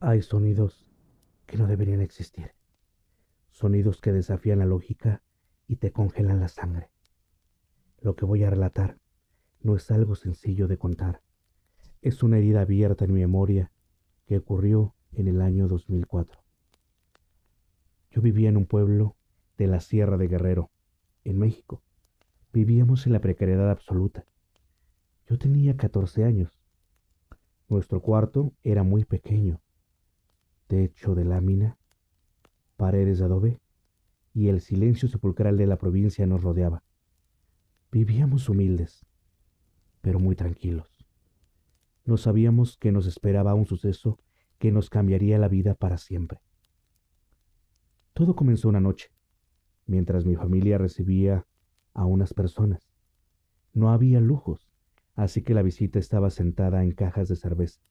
Hay sonidos que no deberían existir, sonidos que desafían la lógica y te congelan la sangre. Lo que voy a relatar no es algo sencillo de contar, es una herida abierta en mi memoria que ocurrió en el año 2004. Yo vivía en un pueblo de la Sierra de Guerrero, en México. Vivíamos en la precariedad absoluta. Yo tenía 14 años. Nuestro cuarto era muy pequeño, techo de lámina, paredes de adobe y el silencio sepulcral de la provincia nos rodeaba. Vivíamos humildes, pero muy tranquilos. No sabíamos que nos esperaba un suceso que nos cambiaría la vida para siempre. Todo comenzó una noche, mientras mi familia recibía a unas personas. No había lujos, así que la visita estaba sentada en cajas de cerveza.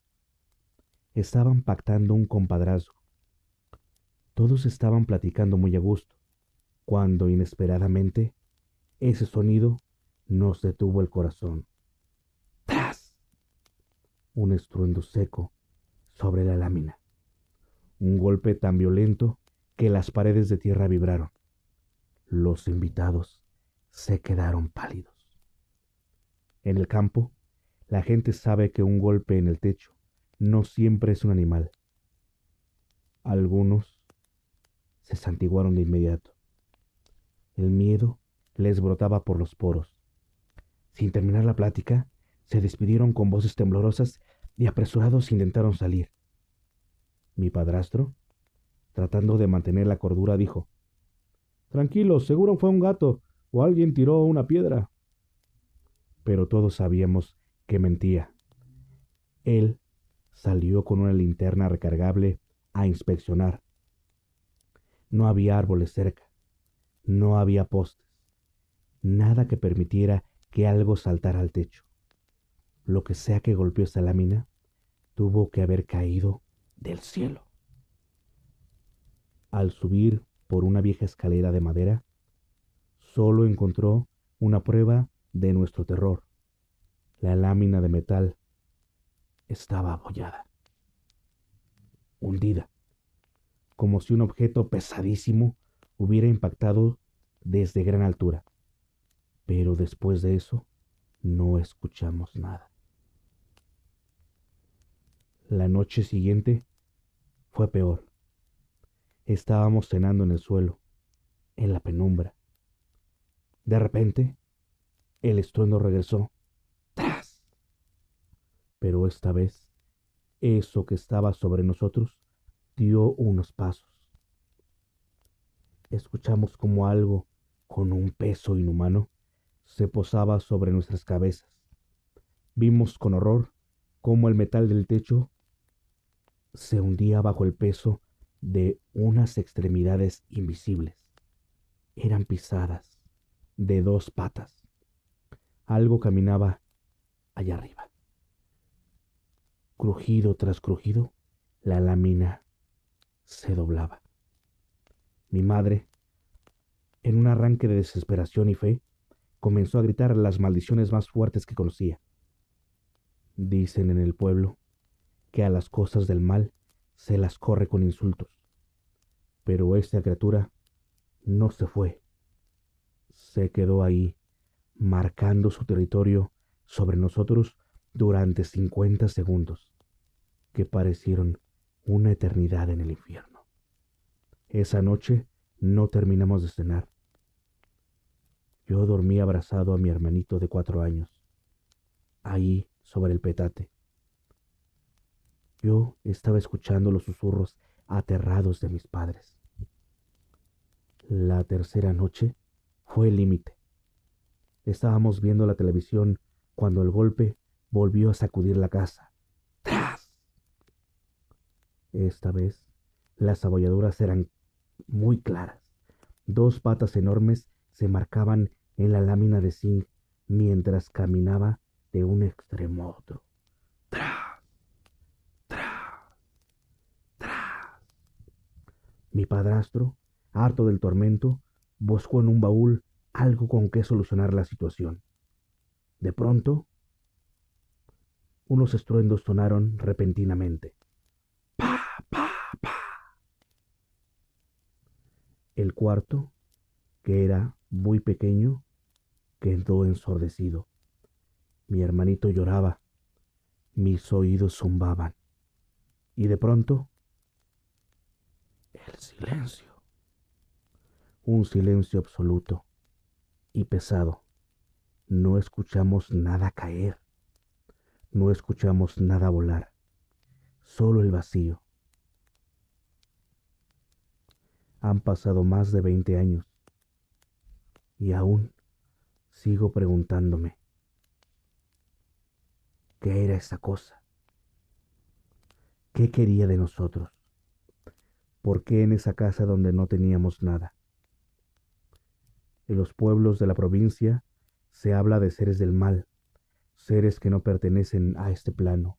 Estaban pactando un compadrazgo. Todos estaban platicando muy a gusto, cuando inesperadamente ese sonido nos detuvo el corazón. ¡Tras! Un estruendo seco sobre la lámina. Un golpe tan violento que las paredes de tierra vibraron. Los invitados se quedaron pálidos. En el campo, la gente sabe que un golpe en el techo no siempre es un animal. Algunos se santiguaron de inmediato. El miedo les brotaba por los poros. Sin terminar la plática, se despidieron con voces temblorosas y apresurados intentaron salir. Mi padrastro, tratando de mantener la cordura, dijo: Tranquilos, seguro fue un gato o alguien tiró una piedra. Pero todos sabíamos que mentía. Él salió con una linterna recargable a inspeccionar. No había árboles cerca, no había postes, nada que permitiera que algo saltara al techo. Lo que sea que golpeó esa lámina tuvo que haber caído del cielo. Al subir por una vieja escalera de madera, solo encontró una prueba de nuestro terror. La lámina de metal estaba abollada, hundida, como si un objeto pesadísimo hubiera impactado desde gran altura. Pero después de eso, no escuchamos nada. La noche siguiente fue peor. Estábamos cenando en el suelo, en la penumbra. De repente, el estruendo regresó. ¡Tras! Pero esta vez, eso que estaba sobre nosotros dio unos pasos. Escuchamos como algo con un peso inhumano se posaba sobre nuestras cabezas. Vimos con horror cómo el metal del techo se hundía bajo el peso de unas extremidades invisibles. Eran pisadas de dos patas. Algo caminaba allá arriba. Crujido tras crujido, la lámina se doblaba. Mi madre, en un arranque de desesperación y fe, comenzó a gritar las maldiciones más fuertes que conocía. Dicen en el pueblo que a las cosas del mal se las corre con insultos. Pero esta criatura no se fue. Se quedó ahí, marcando su territorio sobre nosotros durante 50 segundos, que parecieron una eternidad en el infierno. Esa noche no terminamos de cenar. Yo dormí abrazado a mi hermanito de 4 años, ahí sobre el petate. Yo estaba escuchando los susurros aterrados de mis padres. La tercera noche fue el límite. Estábamos viendo la televisión cuando el golpe volvió a sacudir la casa. ¡Tras! Esta vez las abolladuras eran muy claras. Dos patas enormes se marcaban en la lámina de zinc mientras caminaba de un extremo a otro. ¡Tras! ¡Tras! ¡Tras! Mi padrastro, harto del tormento, buscó en un baúl algo con que solucionar la situación. De pronto, unos estruendos sonaron repentinamente. ¡Pa! ¡Pa! El cuarto, que era muy pequeño, quedó ensordecido. Mi hermanito lloraba, mis oídos zumbaban, y de pronto, el silencio. Un silencio absoluto y pesado. No escuchamos nada caer, no escuchamos nada volar, solo el vacío. Han pasado más de 20 años y aún sigo preguntándome, ¿qué era esa cosa? ¿Qué quería de nosotros? ¿Por qué en esa casa donde no teníamos nada? En los pueblos de la provincia se habla de seres del mal, seres que no pertenecen a este plano,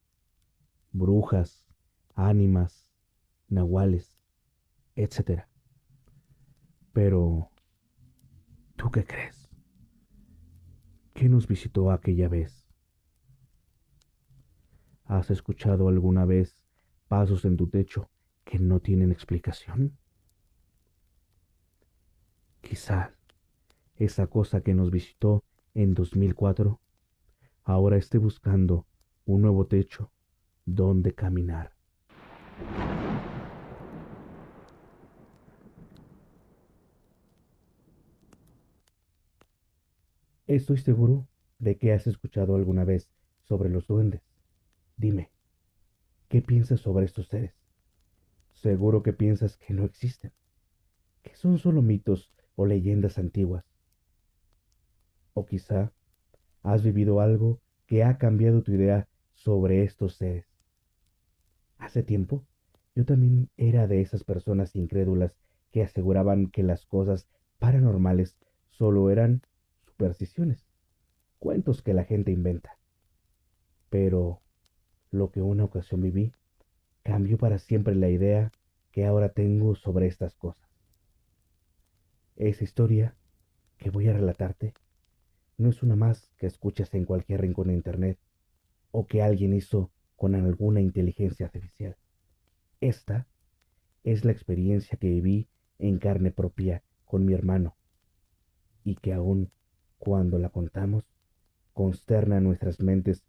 brujas, ánimas, nahuales, etcétera. Pero, ¿tú qué crees? ¿Qué nos visitó aquella vez? ¿Has escuchado alguna vez pasos en tu techo que no tienen explicación? Quizás esa cosa que nos visitó en 2004 ahora esté buscando un nuevo techo donde caminar. Estoy seguro de que has escuchado alguna vez sobre los duendes. Dime, ¿qué piensas sobre estos seres? Seguro que piensas que no existen, que son solo mitos o leyendas antiguas. O quizá has vivido algo que ha cambiado tu idea sobre estos seres. Hace tiempo, yo también era de esas personas incrédulas que aseguraban que las cosas paranormales solo eran supersticiones, cuentos que la gente inventa. Pero lo que una ocasión viví cambió para siempre la idea que ahora tengo sobre estas cosas. Esa historia que voy a relatarte no es una más que escuchas en cualquier rincón de internet o que alguien hizo con alguna inteligencia artificial. Esta es la experiencia que viví en carne propia con mi hermano y que aún cuando la contamos consterna nuestras mentes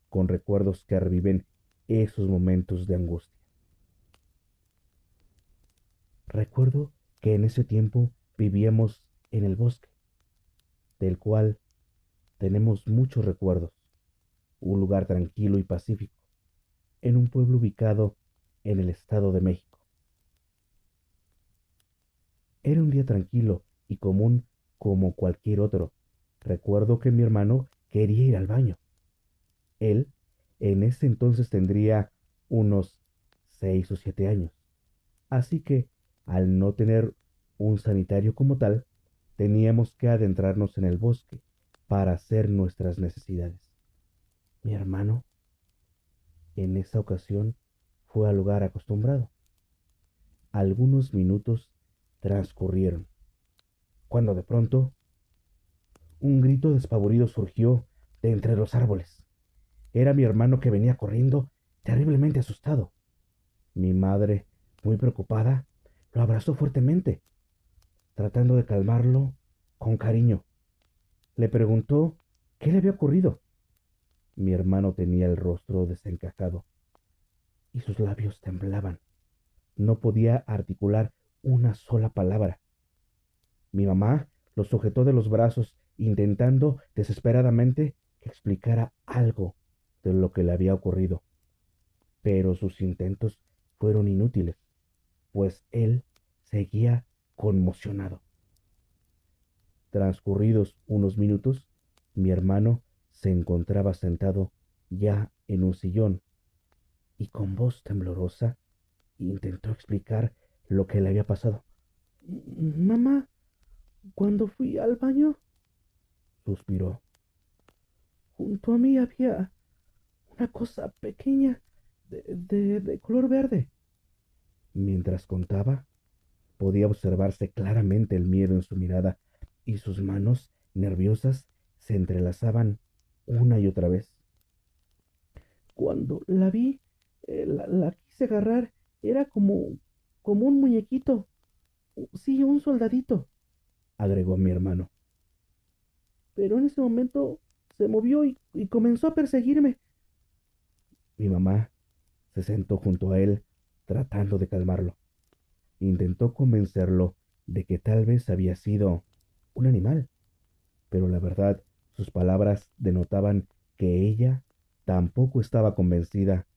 con recuerdos que reviven esos momentos de angustia. Recuerdo que en ese tiempo vivíamos en el bosque, del cual tenemos muchos recuerdos, un lugar tranquilo y pacífico, en un pueblo ubicado en el Estado de México. Era un día tranquilo y común como cualquier otro. Recuerdo que mi hermano quería ir al baño. Él en ese entonces tendría unos 6 o 7 años. Así que, al no tener un sanitario como tal, teníamos que adentrarnos en el bosque para hacer nuestras necesidades. Mi hermano, en esa ocasión, fue al lugar acostumbrado. Algunos minutos transcurrieron, cuando de pronto un grito despavorido surgió de entre los árboles. Era mi hermano que venía corriendo, terriblemente asustado. Mi madre, muy preocupada, lo abrazó fuertemente, tratando de calmarlo con cariño. Le preguntó qué le había ocurrido. Mi hermano tenía el rostro desencajado y sus labios temblaban. No podía articular una sola palabra. Mi mamá lo sujetó de los brazos, intentando desesperadamente que explicara algo de lo que le había ocurrido. Pero sus intentos fueron inútiles, pues él seguía conmocionado. Transcurridos unos minutos, mi hermano se encontraba sentado ya en un sillón y con voz temblorosa intentó explicar lo que le había pasado. Mamá, cuando fui al baño, suspiró. Junto a mí había una cosa pequeña de color verde. Mientras contaba, podía observarse claramente el miedo en su mirada y sus manos nerviosas se entrelazaban una y otra vez. Cuando la vi, la quise agarrar, era como un muñequito. Sí, un soldadito, agregó mi hermano. Pero en ese momento se movió y comenzó a perseguirme. Mi mamá se sentó junto a él, tratando de calmarlo. Intentó convencerlo de que tal vez había sido un animal, pero la verdad, sus palabras denotaban que ella tampoco estaba convencida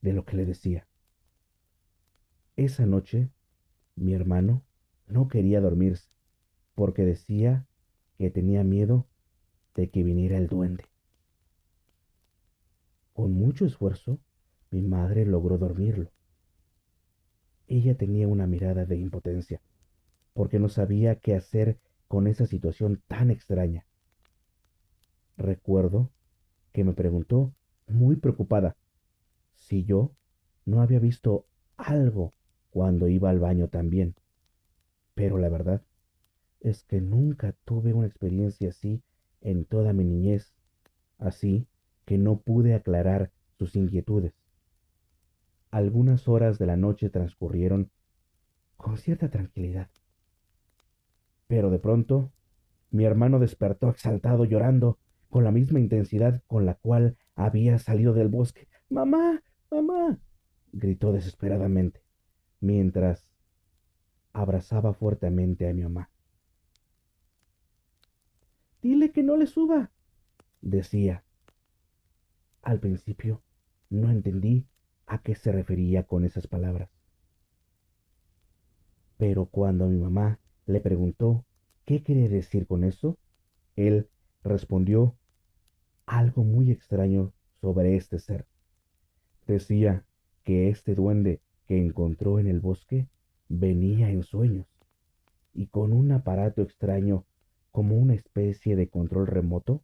de lo que le decía. Esa noche, mi hermano no quería dormirse porque decía que tenía miedo de que viniera el duende. Con mucho esfuerzo, mi madre logró dormirlo. Ella tenía una mirada de impotencia porque no sabía qué hacer con esa situación tan extraña. Recuerdo que me preguntó, muy preocupada, si yo no había visto algo cuando iba al baño también. Pero la verdad es que nunca tuve una experiencia así en toda mi niñez, así que no pude aclarar sus inquietudes. Algunas horas de la noche transcurrieron con cierta tranquilidad, pero de pronto mi hermano despertó exaltado llorando con la misma intensidad con la cual había salido del bosque. ¡Mamá! ¡Mamá! Gritó desesperadamente, mientras abrazaba fuertemente a mi mamá. Dile que no le suba, decía. Al principio no entendí a qué se refería con esas palabras, pero cuando mi mamá le preguntó qué quería decir con eso, él respondió algo muy extraño sobre este ser. Decía que este duende que encontró en el bosque venía en sueños y con un aparato extraño como una especie de control remoto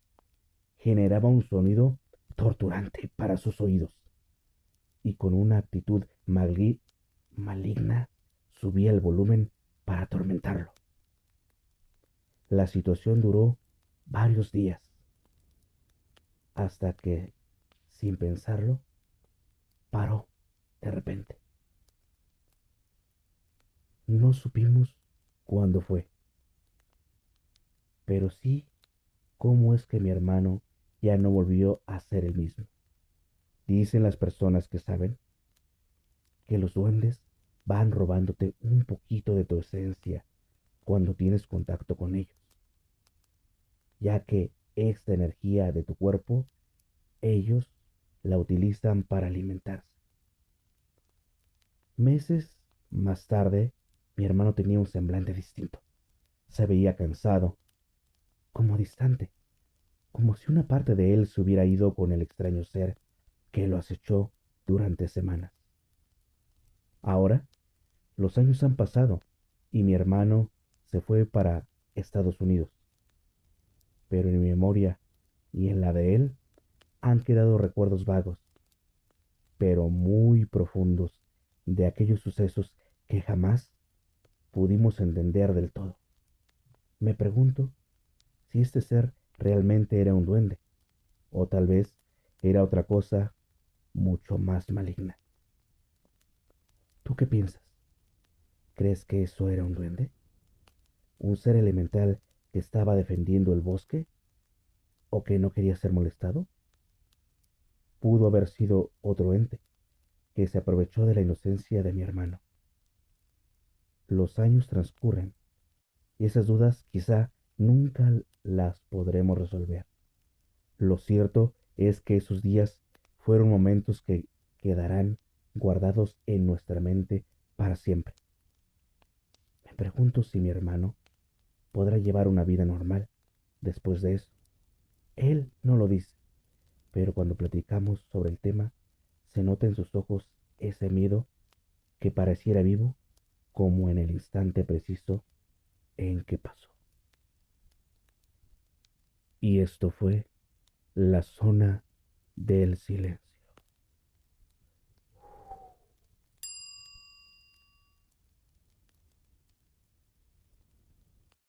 generaba un sonido torturante para sus oídos y con una actitud maligna subía el volumen para atormentarlo. La situación duró varios días hasta que, sin pensarlo, paró de repente. No supimos cuándo fue, pero sí cómo es que mi hermano ya no volvió a ser el mismo. Dicen las personas que saben que los duendes van robándote un poquito de tu esencia cuando tienes contacto con ellos, ya que esta energía de tu cuerpo ellos la utilizan para alimentarse. Meses más tarde, mi hermano tenía un semblante distinto. Se veía cansado, como distante, como si una parte de él se hubiera ido con el extraño ser que lo acechó durante semanas. Ahora, los años han pasado y mi hermano se fue para Estados Unidos, pero en mi memoria y en la de él han quedado recuerdos vagos, pero muy profundos de aquellos sucesos que jamás pudimos entender del todo. Me pregunto si este ser realmente era un duende, o tal vez era otra cosa mucho más maligna. ¿Tú qué piensas? ¿Crees que eso era un duende? ¿Un ser elemental que estaba defendiendo el bosque o que no quería ser molestado? Pudo haber sido otro ente que se aprovechó de la inocencia de mi hermano. Los años transcurren y esas dudas quizá nunca las podremos resolver. Lo cierto es que esos días fueron momentos que quedarán guardados en nuestra mente para siempre. Me pregunto si mi hermano podrá llevar una vida normal después de eso. Él no lo dice, pero cuando platicamos sobre el tema, se nota en sus ojos ese miedo que pareciera vivo como en el instante preciso en que pasó. Y esto fue la zona del silencio.